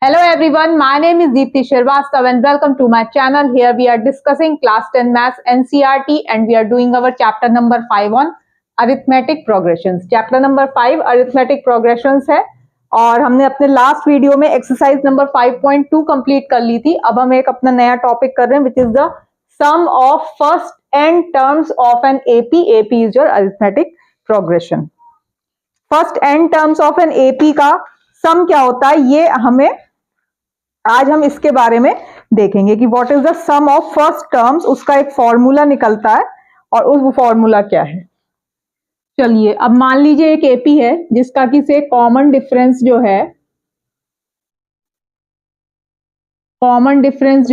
Hello everyone, my name is Deepti Shrivastava and welcome to my channel. Here we are discussing class 10 maths NCERT and we are doing our chapter number 5 on arithmetic progressions. Chapter number 5 arithmetic progressions है और हमने अपने last video में exercise number 5.2 complete कर ली थी. अब हम एक अपना नया टॉपिक कर रहे हैं which is the sum of first and terms of an AP. AP is your arithmetic progression. First and terms of an AP का सम क्या होता है, ये हमें आज हम इसके बारे में देखेंगे कि what is the sum of first terms. उसका एक फॉर्मूला निकलता है और उस फॉर्मूला क्या है. चलिए अब मान लीजिए एक एपी है जिसका कि से कॉमन डिफरेंस जो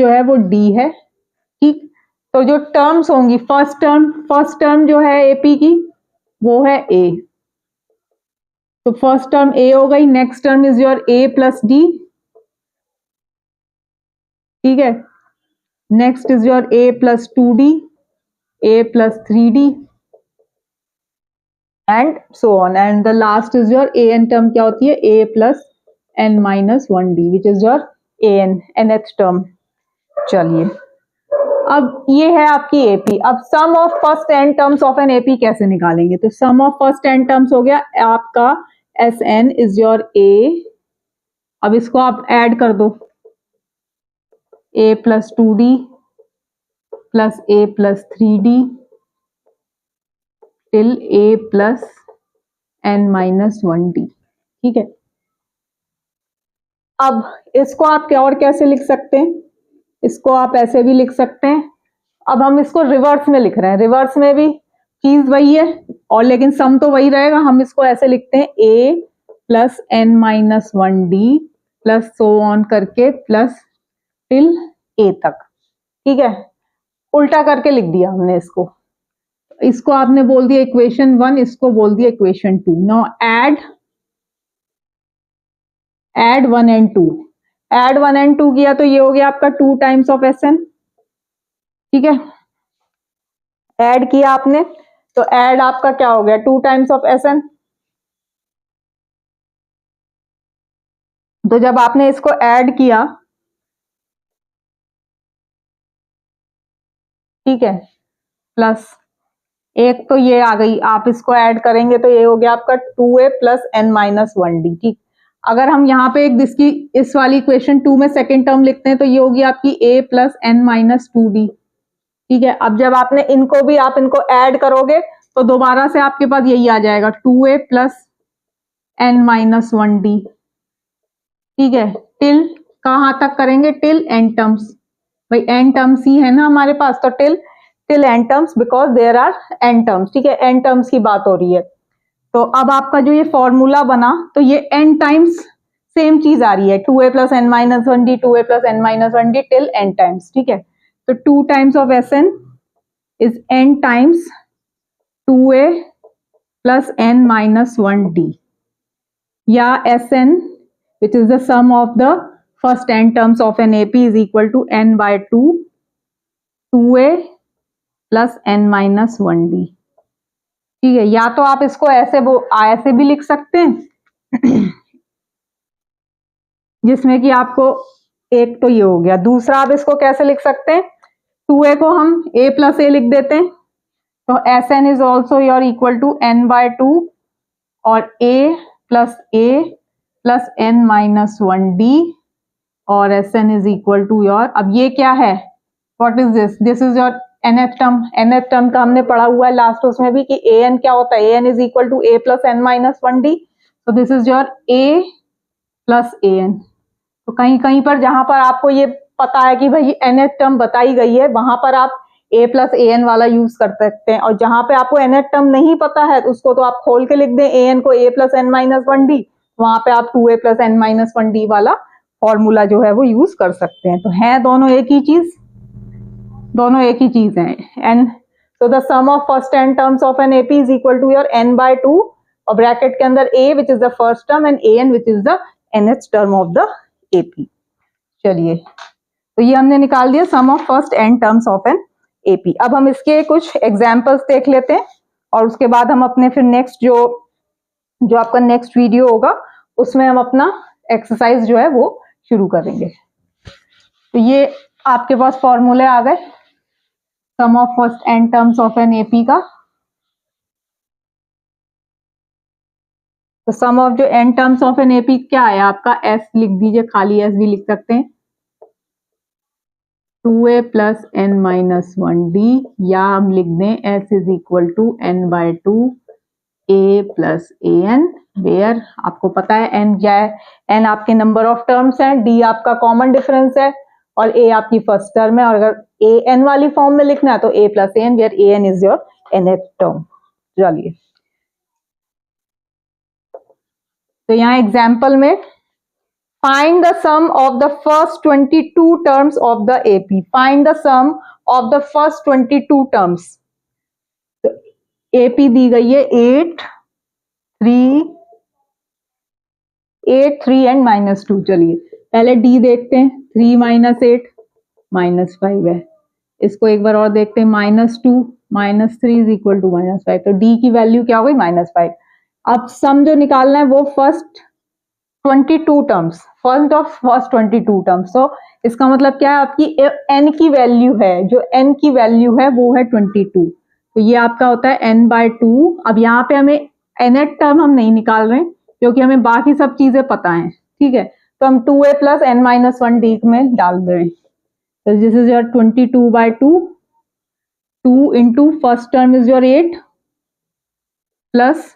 है वो डी है. ठीक, तो जो टर्म्स होंगी फर्स्ट टर्म जो है एपी की वो है ए. तो फर्स्ट टर्म ए हो गई. Next term is your a plus d. ठीक है, next is your a plus 2d, a plus 3d and so on. And the last is your a n term क्या होती है a plus n minus 1d which is your a n nth term. चलिए अब ये है आपकी AP. अब sum of first n terms of an AP कैसे निकालेंगे. तो sum of first n terms हो गया आपका S n is your a. अब इसको आप ऐड कर दो a plus 2d plus a plus 3d till a plus n minus 1d. ठीक है, अब इसको आप क्या और कैसे लिख सकते हैं. इसको आप ऐसे भी लिख सकते हैं. अब हम इसको रिवर्स में लिख रहे हैं. रिवर्स में भी चीज वही है और लेकिन सम तो वही रहेगा. हम इसको ऐसे लिखते हैं a plus n minus 1d plus so on करके प्लस टिल ए तक. ठीक है, उल्टा करके लिख दिया हमने इसको. इसको आपने बोल दिया इक्वेशन 1, इसको बोल दिया equation 2. Now add 1 and 2. Add 1 and 2 किया तो ये हो गया आपका 2 टाइम्स ऑफ एस एन. ठीक है, ऐड किया आपने तो ऐड आपका क्या हो गया 2 टाइम्स ऑफ एस एन. तो जब आपने इसको ऐड किया, ठीक है, प्लस एक तो ये आ गई. आप इसको ऐड करेंगे तो ये हो गया आपका 2a plus n minus 1d. ठीक, अगर हम यहाँ पे एक इस वाली इक्वेशन 2 में सेकेंड टर्म लिखते हैं तो ये होगी आपकी a plus n minus 2d. ठीक है, अब जब आपने इनको भी आप इनको ऐड करोगे तो दोबारा से आपके पास यही आ जाएगा 2a plus n minus 1d. ठीक है, टिल कहाँ तक करेंगे, टिल n टर्म्स. भाई n टर्म्स ही है ना हमारे पास, तो till n terms because there are n terms. ठीक है, n टर्म्स की बात हो रही है. तो अब आपका जो ये फॉर्मूला बना तो ये n टाइम्स सेम चीज आ रही है 2a plus n minus 1d 2a plus n minus 1d till n times. ठीक है, तो 2 times of S n is n times 2a plus n minus 1d या S n which is the sum of the first n terms of an AP is equal to n by 2a plus n minus 1d. ठीक है, या तो आप इसको ऐसे भी लिख सकते हैं जिसमें कि आपको एक तो ये हो गया. दूसरा आप इसको कैसे लिख सकते हैं, 2a को हम a प्लस a लिख देते हैं तो S n is also your equal to n by 2 और a plus n minus 1d और S n is equal to your. अब ये क्या है, what is this. This is your nth term. nth term का हमने पढ़ा हुआ है लास्ट उसमें भी कि an क्या होता है, an is equal to a plus n minus 1d. तो this is your a plus an. तो कहीं कहीं पर जहां पर आपको ये पता है कि भाई nth टर्म बताई गई है वहां पर आप a प्लस an वाला यूज कर सकते हैं. और जहां पे आपको nth टर्म नहीं पता है उसको तो आप खोल के लिख दें an को a plus n minus 1d. वहां पे आप 2a plus n minus 1d वाला फॉर्मूला जो है वो यूज कर सकते हैं. तो है दोनों एक ही चीज है. And so the sum of first n terms of an AP is equal to your n by 2 और ब्रैकेट के अंदर a which is the first term and an which is the nth term of the AP. चलिए, तो ये हमने निकाल दिया sum of first n terms of an AP. अब हम इसके कुछ एग्जाम्पल्स देख लेते हैं और उसके बाद हम अपने फिर नेक्स्ट जो आपका नेक्स्ट वीडियो होगा उसमें हम अपना एक्सरसाइज जो है वो शुरू करेंगे। तो ये आपके पास फॉर्मूले आ गए sum of first n terms of an AP का। तो सम ऑफ जो n terms of an AP क्या है आपका, एस लिख दीजिए, खाली एस भी लिख सकते हैं, 2a plus N minus 1d, या हम लिख दें S is equal to n by 2 a plus a n, where आपको पता है एन क्या है, एन आपके नंबर ऑफ टर्म्स है, डी आपका कॉमन डिफरेंस है, और ए आपकी फर्स्ट टर्म है। और अगर ए एन वाली फॉर्म में लिखना है तो a plus a n, where a n is your nth term. चलिए, तो यहाँ एग्जाम्पल में find the sum of the first 22 terms of the AP, find the sum of the first 22 terms। तो AP दी गई है 8 3 एंड -2। चलिए पहले D देखते हैं, 3 - 8 -5 है। इसको एक बार और देखते हैं, -2 -3 इज इक्वल टू -5। तो D की वैल्यू क्या हो गई, -5। अब सम जो निकालना है वो फर्स्ट 22 टर्म्स, फर्स्ट 22 टर्म्स। तो इसका मतलब क्या है, आपकी n की वैल्यू है, जो n की वैल्यू है वो है 22। तो ये आपका होता है n बाय 2। अब यहाँ पे हमें nth टर्म हम नहीं निकाल रहे हैं क्योंकि हमें बाकी सब चीजें पता है, ठीक है। तो हम 2a plus n minus 1d में डाल रहे हैं। तो this is your 22 by 2, 2 into first term is your 8 plus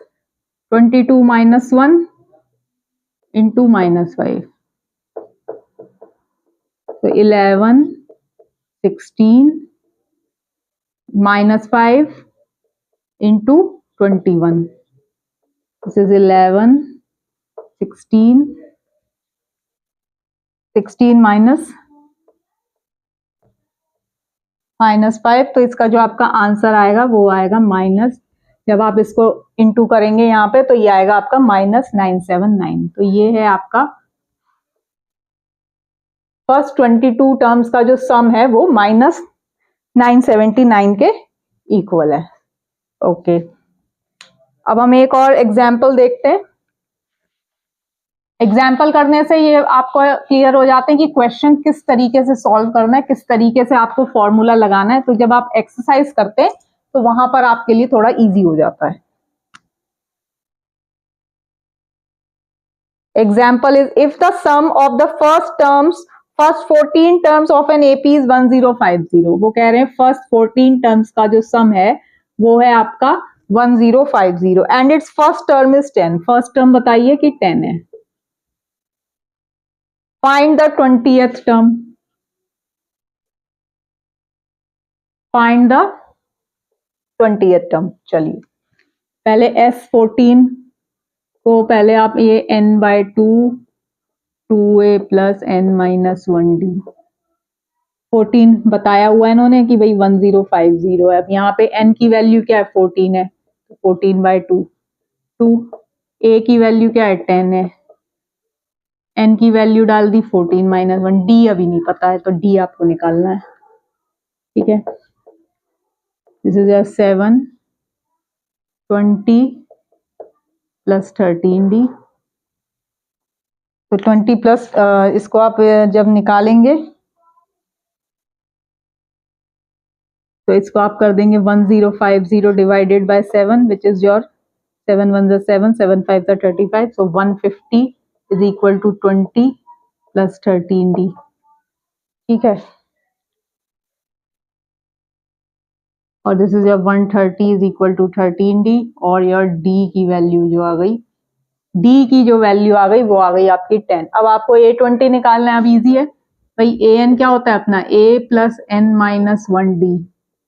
22 minus 1 into -5। तो 11 16 -5 इंटू 21। This is 11 16 -5। तो इसका जो आपका आंसर आएगा वो आएगा माइनस, जब आप इसको इंटू करेंगे यहाँ पे तो ये आएगा आपका -979। तो ये है आपका फर्स्ट 22 टर्म्स का जो सम है वो -979 के इक्वल है। ओके, अब हम एक और एग्जाम्पल देखते हैं। एग्जाम्पल करने से ये आपको क्लियर हो जाते हैं कि क्वेश्चन किस तरीके से सॉल्व करना है, किस तरीके से आपको फॉर्मूला लगाना है। तो जब आप एक्सरसाइज करते हैं तो वहां पर आपके लिए थोड़ा इजी हो जाता है। Example is if the sum of the first 14 terms of an AP is 1050। वो कह रहे हैं फर्स्ट 14 टर्म्स का जो सम है वो है आपका 1050 and its first term is 10। First term बताइए कि 10 है। Find the 20th term, find the 20th term. चलिए पहले S14 को पहले आप ये n by 2 2a plus n minus 1d 14 बताया हुआ है इन्होंने कि भाई 1050 है। अब यहाँ पे n की वैल्यू क्या है, 14 है, तो 14 बाय 2 a की वैल्यू क्या है, 10 है, n की वैल्यू डाल दी 14 माइनस 1, d अभी नहीं पता है तो d आपको निकालना है, ठीक है। This is 7 20 plus 13d। तो 20 प्लस इसको आप जब निकालेंगे तो इसको आप कर देंगे 1050 divided by 7 which is your 7 1 7 7 5 35। So 150 is equal to 20 plus 13d, ठीक है। और this is your 130 is equal to 13d, और योर d की वैल्यू जो आ गई, d की जो वैल्यू आ गई वो आ गई आपकी 10। अब आपको a20 निकालना है। अब इजी है भाई, an क्या होता है अपना, a plus n minus 1d।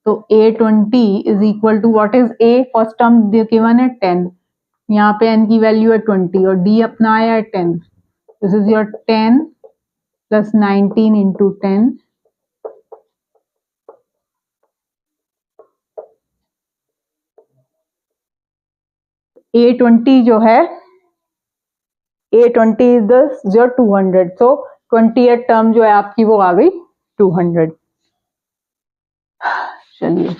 तो a20 is equal to what is a, first term given है 10, यहाँ पे n की वैल्यू है 20 और d अपना आया है 10। This is your 10 plus 19 into 10। a20 जो है, a20 इज द जो 200। सो 20th टर्म जो है आपकी वो आ गई 200। चलिए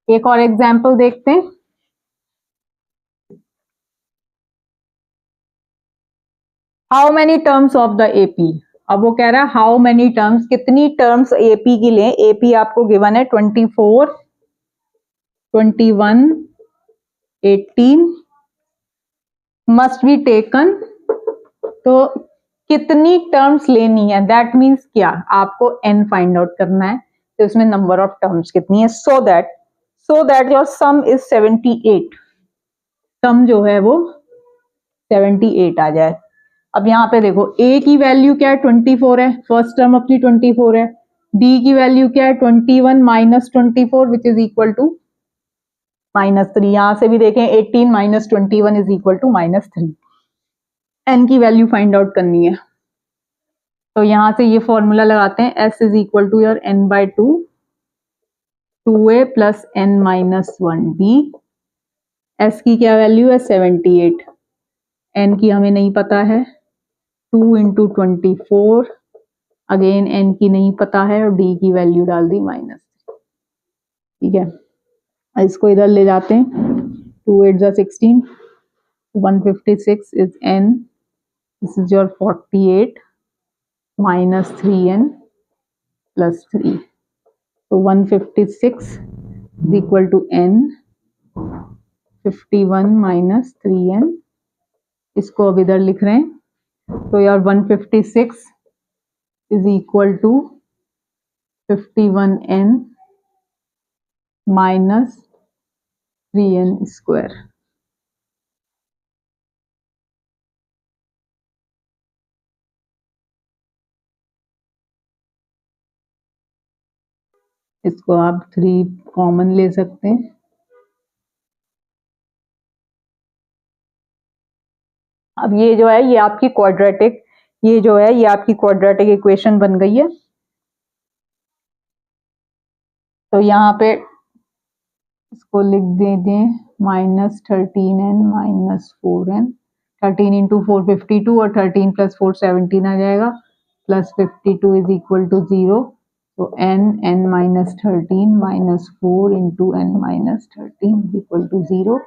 एक और एग्जाम्पल देखते हैं। How many terms of the AP, अब वो कह रहा है हाउ मेनी टर्म्स, कितनी टर्म्स एपी की लें। एपी आपको गिवन है 24, 21, 18 मस्ट बी टेकन। तो कितनी टर्म्स लेनी है, दैट मीन्स क्या, आपको n फाइंड आउट करना है, तो उसमें नंबर ऑफ टर्म्स कितनी है, so that your some is 78, सम जो है वो 78 आ जाए। अब यहाँ पे देखो a की वैल्यू क्या है, 24 है, फर्स्ट टर्म अपनी 24 है, d की वैल्यू क्या है 21 minus 24 which is equal to -3। यहां से भी देखें 18 minus 21 is equal to -3। n की वैल्यू फाइंड आउट करनी है, तो यहां से ये फॉर्मूला लगाते हैं, s is equal to your n/2 2a plus n minus 1d। s की क्या वैल्यू है 78, n की हमें नहीं पता है, 2 इंटू 24, अगेन n की नहीं पता है, और d की वैल्यू डाल दी -, ठीक है। इसको इधर ले जाते हैं, 2 8 जा 16, 156 is n, this is your 48 minus 3n plus 3, तो 156 is equal to n, 51 minus 3n, इसको अब इधर लिख रहे हैं, तो यार 156 is equal to 51n minus 3n square. इसको आप 3 कॉमन ले सकते हैं, अब ये जो है ये आपकी क्वाड्रेटिक, ये जो है ये आपकी क्वाड्रेटिक इक्वेशन बन गई है। तो यहाँ पे इसको लिख दें -13n माइनस 4n, 13 इंटू 4 52, और 13 प्लस 4 17 आ जाएगा, प्लस 52 इज इक्वल टू 0, तो n minus 13 minus 4 into n minus 13 is equal to 0।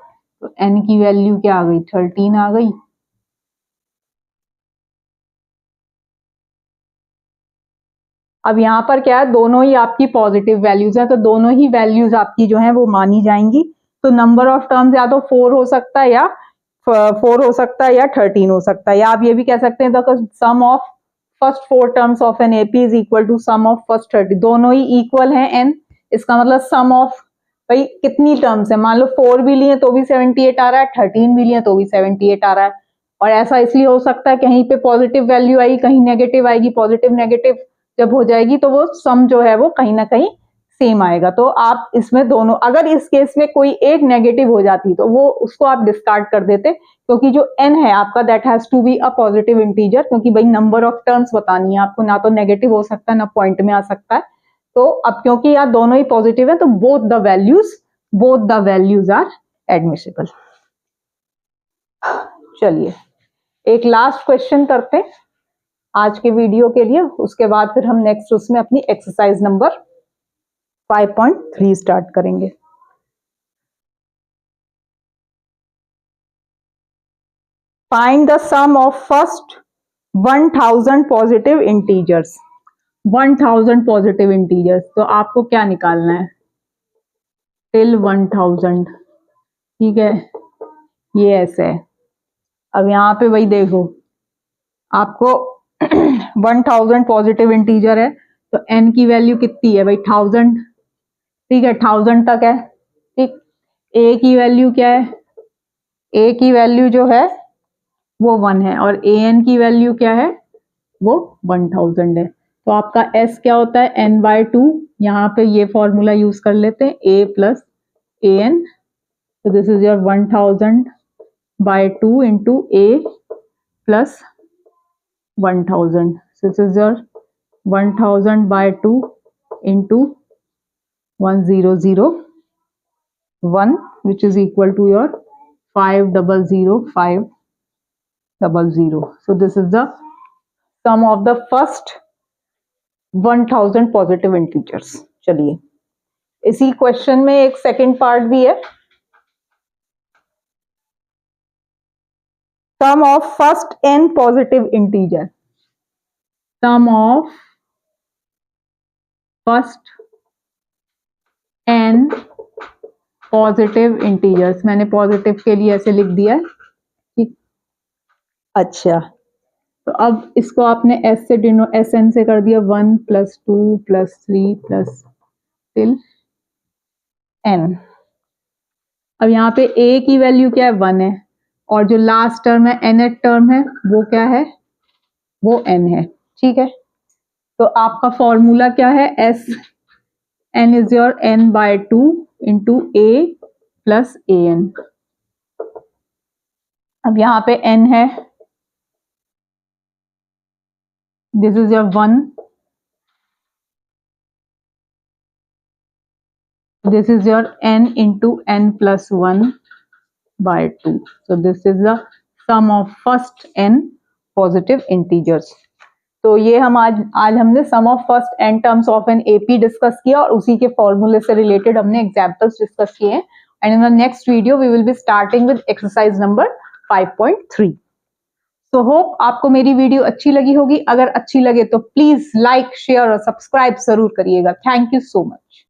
तो n की वैल्यू क्या आ गई 13 आ गई। अब यहाँ पर क्या है, दोनों ही आपकी पॉजिटिव वैल्यूज हैं, तो दोनों ही वैल्यूज आपकी जो है वो मानी जाएंगी। तो नंबर ऑफ टर्म्स या तो 4 हो सकता है, या 4 हो सकता है, या 13 हो सकता है, या आप ये भी कह सकते हैं the sum of first 4 terms of an AP is equal to sum of first 30, दोनों ही इक्वल हैं एन, इसका मतलब सम ऑफ भाई कितनी टर्म्स है, मान लो 4 भी लिए तो भी 78 आ रहा है, 13 भी लिए तो भी 78 आ रहा है। और ऐसा इसलिए हो सकता है कहीं पे पॉजिटिव वैल्यू आई, कहीं नेगेटिव आएगी, पॉजिटिव नेगेटिव जब हो जाएगी तो वो सम जो है वो कहीं ना कहीं सेम आएगा। तो आप इसमें दोनों, अगर इस केस में कोई एक नेगेटिव हो जाती तो वो उसको आप डिस्कार्ड कर देते, क्योंकि जो n है आपका that has to be a positive integer, क्योंकि भाई नंबर ऑफ टर्म्स बतानी है आपको, ना तो नेगेटिव हो सकता है ना पॉइंट में आ सकता है। तो अब क्योंकि यहाँ दोनों ही पॉजिटिव है तो both the values are admissible. चलिए एक लास्ट क्वेश्चन करते हैं आज के वीडियो के लिए, उसके बाद फिर हम नेक्स्ट उसमें अपनी एक्सरसाइज नंबर 5.3 स्टार्ट करेंगे। Find the sum of first 1000 positive integers. 1000 positive integers, तो आपको क्या निकालना है, टिल 1000, ठीक है, ये ऐसे है। अब यहाँ पे भाई देखो आपको 1000 पॉजिटिव इंटीजर है, तो n की वैल्यू कितनी है भाई 1000, ठीक है, 1000 तक है, ठीक। a की वैल्यू क्या है, a की वैल्यू जो है वो 1 है, और an की वैल्यू क्या है वो 1000 है। तो आपका s क्या होता है n/2, यहाँ पे ये फॉर्मूला यूज कर लेते हैं a प्लस an, तो this is your 1000/2 into a plus 1000, this is your 1000/2 into 1001 which is equal to your 500500. So this is the sum of the first 1000 positive integers. चलिए इसी question में एक second part भी है, sum of first n positive integer, sum of first n positive integers, मैंने positive के लिए ऐसे लिख दिया है, ठीक। अच्छा, तो अब इसको आपने एस से एस एन से कर दिया 1 + 2 + 3 + टिल n। अब यहाँ पे a की वैल्यू क्या है 1 है, और जो लास्ट टर्म है nth टर्म है वो क्या है, वो n है, ठीक है। तो आपका फॉर्मूला क्या है, s n is your n/2 into a + an। अब यहाँ पे n है, this is your 1, this is your n into n plus 1/2, so this is the sum of first n positive integers। तो ये हम आज हमने सम ऑफ फर्स्ट n terms of an AP discuss किया और उसी के फॉर्मूले से रिलेटेड हमने एग्जांपल्स डिस्कस किए हैं। And in the next video we will be starting with exercise number 5.3। So hope आपको मेरी वीडियो अच्छी लगी होगी। अगर अच्छी लगे तो प्लीज लाइक, शेयर और सब्सक्राइब जरूर करिएगा। Thank you so much.